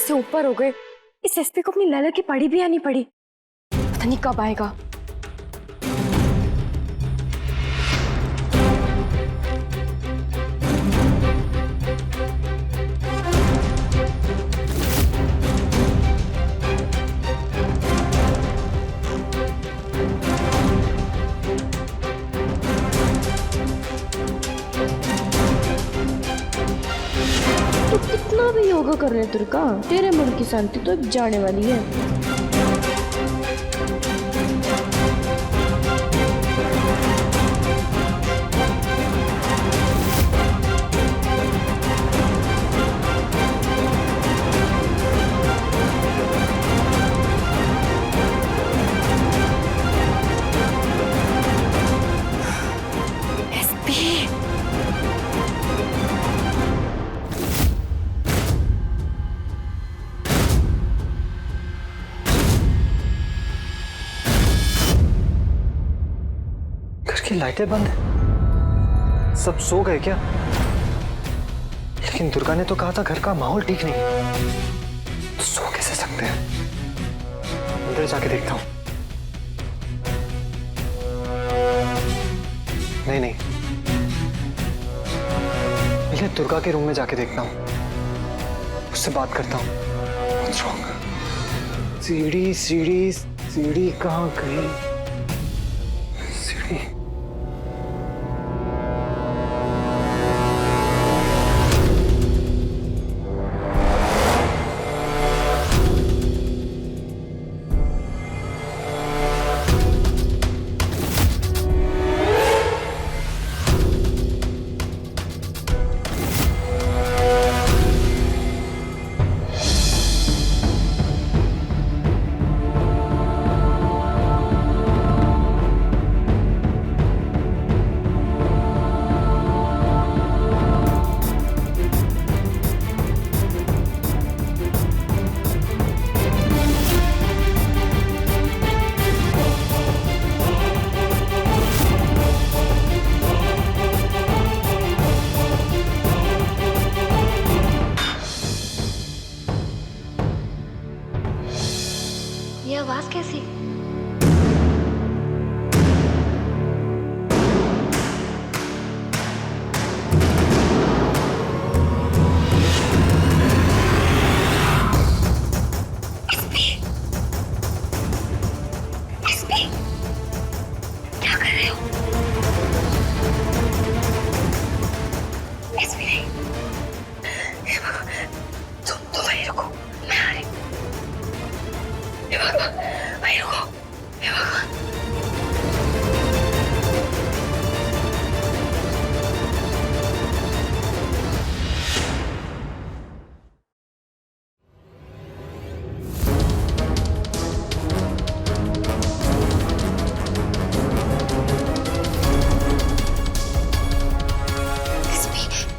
से ऊपर हो गए। इस एसपी को अपनी लैला की पड़ी भी या नहीं पड़ी, पता नहीं कब आएगा। तो कितना भी योगा कर रहे दुर्गा, तेरे मन की शांति तो जाने वाली है। लाइटें बंद है, सब सो गए क्या? लेकिन दुर्गा ने तो कहा था घर का माहौल ठीक नहीं है, तो सो कैसे सकते हैं? अंदर जाके देखता हूं। नहीं नहीं, पहले दुर्गा के रूम में जाके देखता हूं, उससे बात करता हूं। What's wrong? सीढ़ी सीढ़ी सीढ़ी कहाँ गई? सीढ़ी ये आवाज कैसी? क्या कर रहे हो? तुम वहीं रुको, मैं आ रही। वहीं रुको।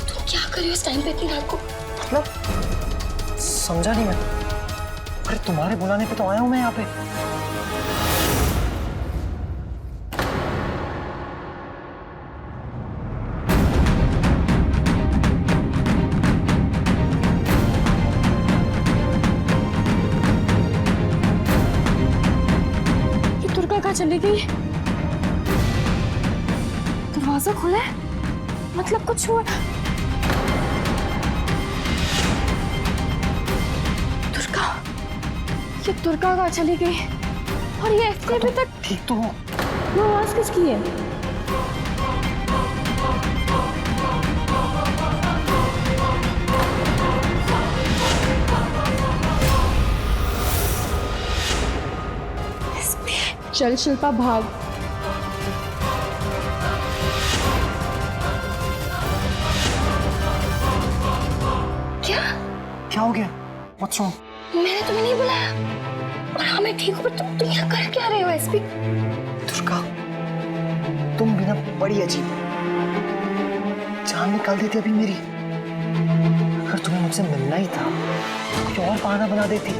तुम क्या कर रही हो इस टाइम पे इतनी रात को? मतलब समझा नहीं मैं। अरे तुम्हारे बुलाने पे तो आया हूं मैं यहाँ पे। ये दुर्गा कहाँ चली गई? दरवाजा खुला है, मतलब कुछ हुआ। ये दुर्गा कहाँ चली गई? और ये एसपी अभी तक ठीक तो हो? वो आवाज किसकी है? चल शिल्पा भाग। क्या हो गया? What's wrong? मैंने तुम्हें नहीं बुलाया और हाँ मैं ठीक हूँ, पर तुम यहाँ कर क्या रहे हो एसपी? दुर्गा, तुम भी ना बड़ी अजीब हो। जान निकाल देती अभी मेरी। अगर तुम्हें मुझसे मिलना ही था तो कोई और बहाना बना देती।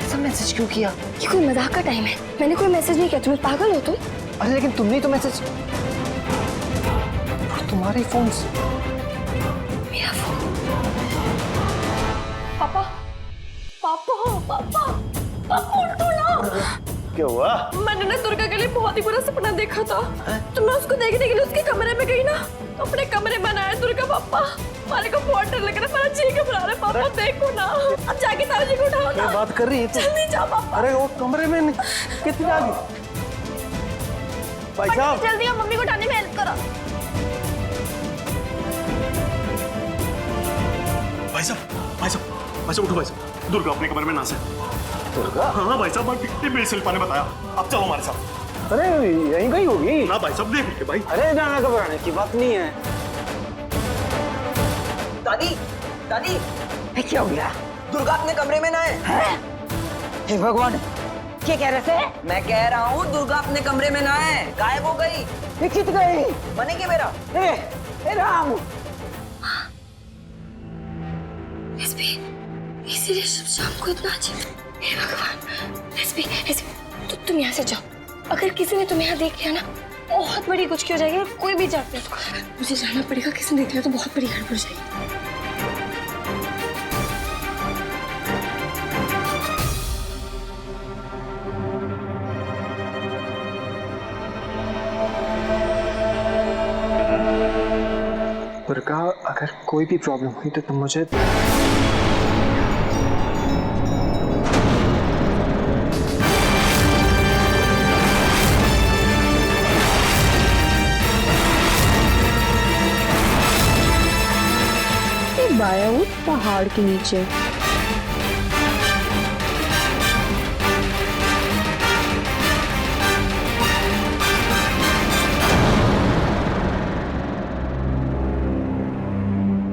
ऐसा मैसेज क्यों किया? ये कोई मजाक का टाइम है, मैंने कोई मैसेज नहीं किया। तुम्हें पागल हो तुम? अरे लेकिन तुमने ही तो मैसेज। और तुम्हारे फोन मेरा फोन। पापा पापा पापा उठो ना। क्या हुआ? मैंने ना दुर्गा के लिए बहुत ही बुरा सपना देखा था, तो मैं उसको देखने के लिए उसके कमरे में गई ना, तो अपने कमरे में आया दुर्गा। पापा हमारे को बहुत डर लग रहा है, मेरा जी घबरा रहा है। पापा देखो ना, अब जाके ताऊ जी को उठाओ ना। क्या बात कर रही है तू? जल्दी जाओ पापा। अरे वो कमरे में कितनी आ गई? भाई साहब जल्दी आप मम्मी को उठाने में हेल्प करो। भाई साहब उठो भाई साहब, दुर्गा अपने कमरे में नाश है। दुर्गा? हाँ भाई साहब, मेरे शिल्पा ने बताया। अब चलो हमारे साथ। अरे यहीं कहीं होगी ना भाई साहब, देख के भाई। अरे ना घबराने की बात नहीं है। दादी दादी क्या हो गया? दुर्गा अपने कमरे में ना है। हे भगवान, क्या कह रहे थे? मैं कह रहा हूँ दुर्गा अपने कमरे में ना है, गायब हो गई। ये कित गई? बने के मेरा हे राम, इसीलिए शाम को इतना अजीब। हे भगवान, एसपी तुम यहाँ से जाओ। अगर किसी ने तुम्हें यहाँ देख लिया ना, बहुत बड़ी कुछ हो जाएगी। कोई भी जाते उसको, मुझे जाना पड़ेगा। किसी ने देख लिया तो बहुत बड़ी गड़बड़ हो जाएगी। दुर्गा, अगर कोई भी प्रॉब्लम हुई तो तुम मुझे बायाऊट पहाड़ के नीचे।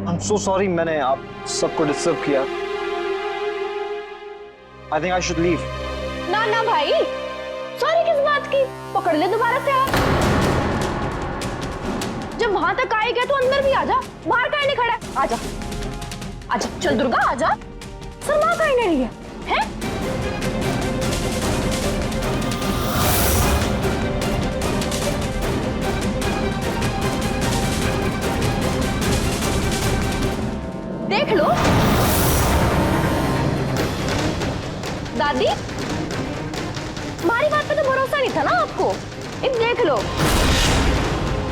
I'm so sorry मैंने आप सबको डिस्टर्ब किया। I think I should leave. ना ना भाई, सॉरी किस बात की? पकड़ ले दोबारा से आप। जब वहां तक आए गए तो अंदर भी आ जा, बाहर काहे नहीं खड़ा? आजा आजा, चल दुर्गा आजा। शर्मा काहे नहीं रही है? देख लो दादी, हमारी बात पे तो भरोसा नहीं था ना आपको। अब देख लो,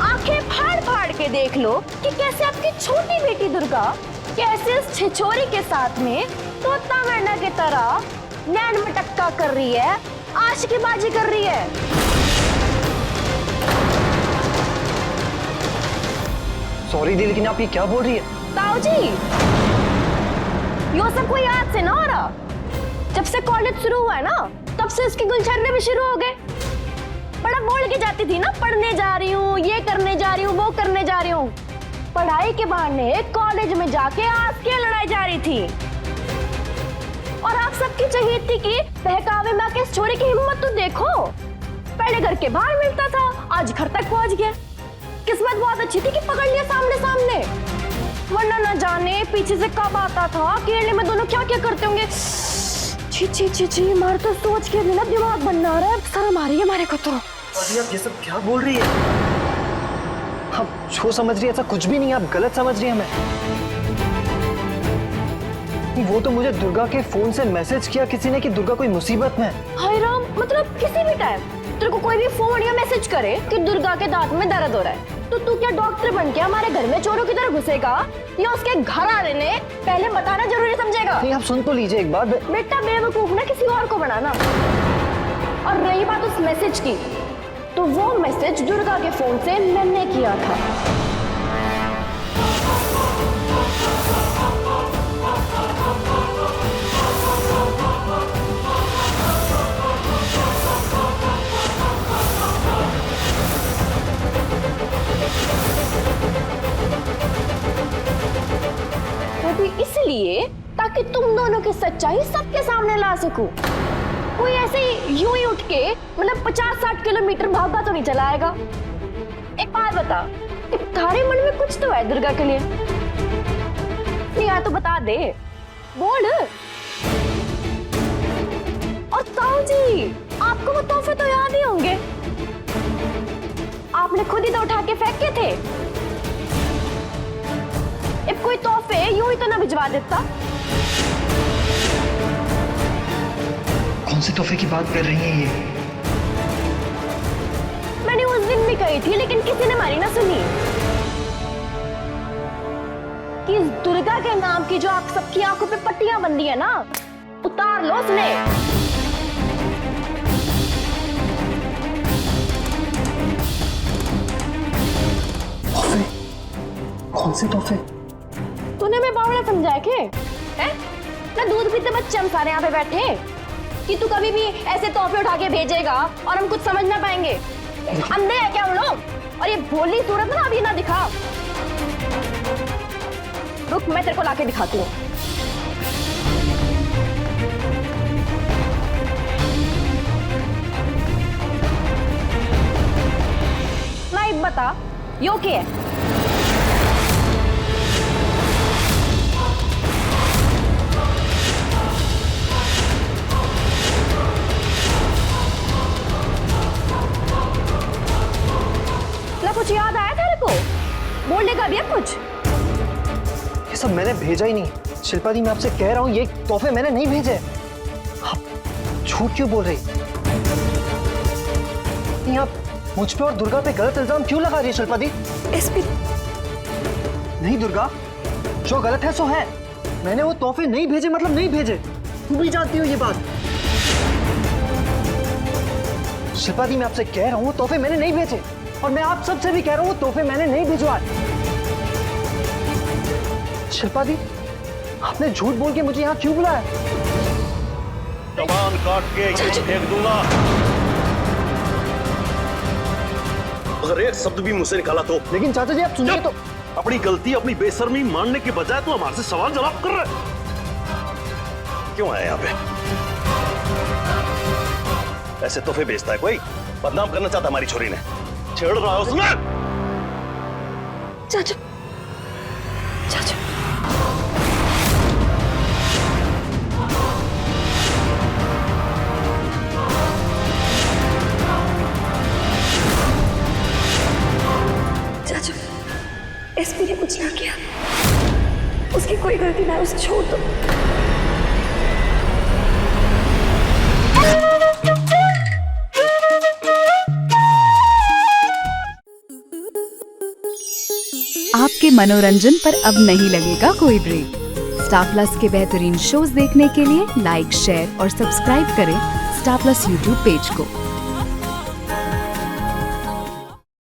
आंखें फाड़ फाड़ के देख लो कि कैसे आपकी छोटी बेटी दुर्गा कैसे इस छिछोरी के साथ में तोता मैना की तरह नैन मटक्का कर रही है, आशिकीबाजी कर रही है। सॉरी दी, लेकिन आप ये क्या बोल रही है? ताऊ जी, यो सब कोई याद से ना हो रहा। जब से कॉलेज शुरू हुआ है ना, तब से उसके गुलछर्रे भी शुरू हो गए। बड़ा बोल के जाती थी ना, पढ़ने जा रही हूँ, ये करने जा रही हूँ, वो करने जा रही हूँ। पढ़ाई के बहाने कॉलेज में जाके आज के लड़ाई जा रही थी। और आप सबकी चाहिए थी कि बहकावे में आके इस छोरे की हिम्मत तो देखो। पहले घर के बाहर मिलता था, आज घर तक पहुंच गया। किस्मत बहुत अच्छी थी कि पकड़ लिया सामने सामने, वरना न जाने पीछे से कब आता था। अकेले में दोनों क्या क्या करते होंगे। छी छी छी छी, हमारे तो सोच के भी ना दिमाग बनना रहा है। शर्म आ रही है हमारे को तो। अभी आप ये सब क्या बोल रही है? आप जो समझ रही है ऐसा कुछ भी नहीं है, आप गलत समझ रही है हमें। वो तो मुझे दुर्गा के फोन से मैसेज किया किसी ने कि दुर्गा कोई मुसीबत में है। हाय राम, मतलब किसी भी टाइम तेरे को कोई भी फोन या मैसेज करे कि दुर्गा के दांत में दर्द हो रहा है, तो तू क्या डॉक्टर बन के हमारे घर में चोरों की तरह घुसेगा, या उसके घर आने ने पहले बताना जरूरी समझेगा? नहीं, आप सुन तो लीजिए एक बार। बेटा बेवकूफ ना किसी और को बनाना। और रही बात उस मैसेज की, तो वो मैसेज दुर्गा के फोन से मैंने किया था। वो भी इसलिए ताकि तुम दोनों की सच्चाई सबके सामने ला सकूं। कोई ऐसे ही यूं ही उठ के मतलब 50-60 किलोमीटर भागा तो नहीं चला आएगा। एक बात बता, तुम्हारे मन में कुछ तो है दुर्गा के लिए? नहीं आया तो बता दे, बोल। और ताऊ जी, आपको वो तोहफे तो याद ही होंगे, आपने खुद ही तो उठा के फेंके थे। अब कोई तोहफे यूं ही तो ना भिजवा देता। कौन से तोहफे की बात कर रही हैं ये? मैंने उस दिन भी कही थी लेकिन किसी ने हमारी ना सुनी कि इस दुर्गा के नाम की जो आप सबकी आंखों पे पट्टियां बंधी है ना, उतार लो उसने। तोहफे? कौन से तोहफे? तूने मैं बावड़ा समझा के हैं? ना दूध पीते बच्चे हम सारे यहाँ पे बैठे कि तू कभी भी ऐसे तोहफे उठा के भेजेगा और हम कुछ समझ ना पाएंगे। अंधे हैं क्या हम लोग? और ये भोली सूरत ना अभी ना दिखा। रुक, मैं तेरे को लाके दिखाती हूँ। लाइक बता, यो क्या है? कुछ याद आया तेरे को? बोलने का भी है कुछ? ये सब मैंने भेजा ही नहीं। शिल्पा दी, मैं आपसे कह रहा हूँ ये तोहफे मैंने नहीं भेजे। आप झूठ क्यों बोल रही? नहीं, आप मुझ पे और दुर्गा पे गलत इल्जाम क्यों लगा रही है शिल्पा दी? एसपी नहीं दुर्गा, जो गलत है सो है। मैंने वो तोहफे नहीं भेजे मतलब नहीं भेजे। तुम भी जानती हो ये बात। शिल्पा दी, मैं आपसे कह रहा हूँ वो तोहफे मैंने नहीं भेजे और मैं आप सबसे भी कह रहा हूँ वो तोहफे मैंने नहीं भिजवाए। शिल्पा दी, आपने झूठ बोल के मुझे यहाँ क्यों बुलाया? जबान काट के फेंक दूंगा अगर एक शब्द भी मुझसे निकाला तो। लेकिन चाचा जी आप सुनिए तो। अपनी गलती, अपनी बेशर्मी मानने के बजाय तू हमारे से सवाल जवाब कर रहा है। क्यों आया यहाँ पे? ऐसे तोहफे बेचता है कोई? बदनाम करना चाहता हमारी छोरी ने। छेड़ रहा है उसमें। चाचा, चाचा, चाचा, एसपी ने कुछ ना किया। उसकी कोई गलती ना है, उसे छोड़ दो। आपके मनोरंजन पर अब नहीं लगेगा कोई ब्रेक। स्टार प्लस के बेहतरीन शोज देखने के लिए लाइक, शेयर और सब्सक्राइब करें स्टार प्लस यूट्यूब पेज को।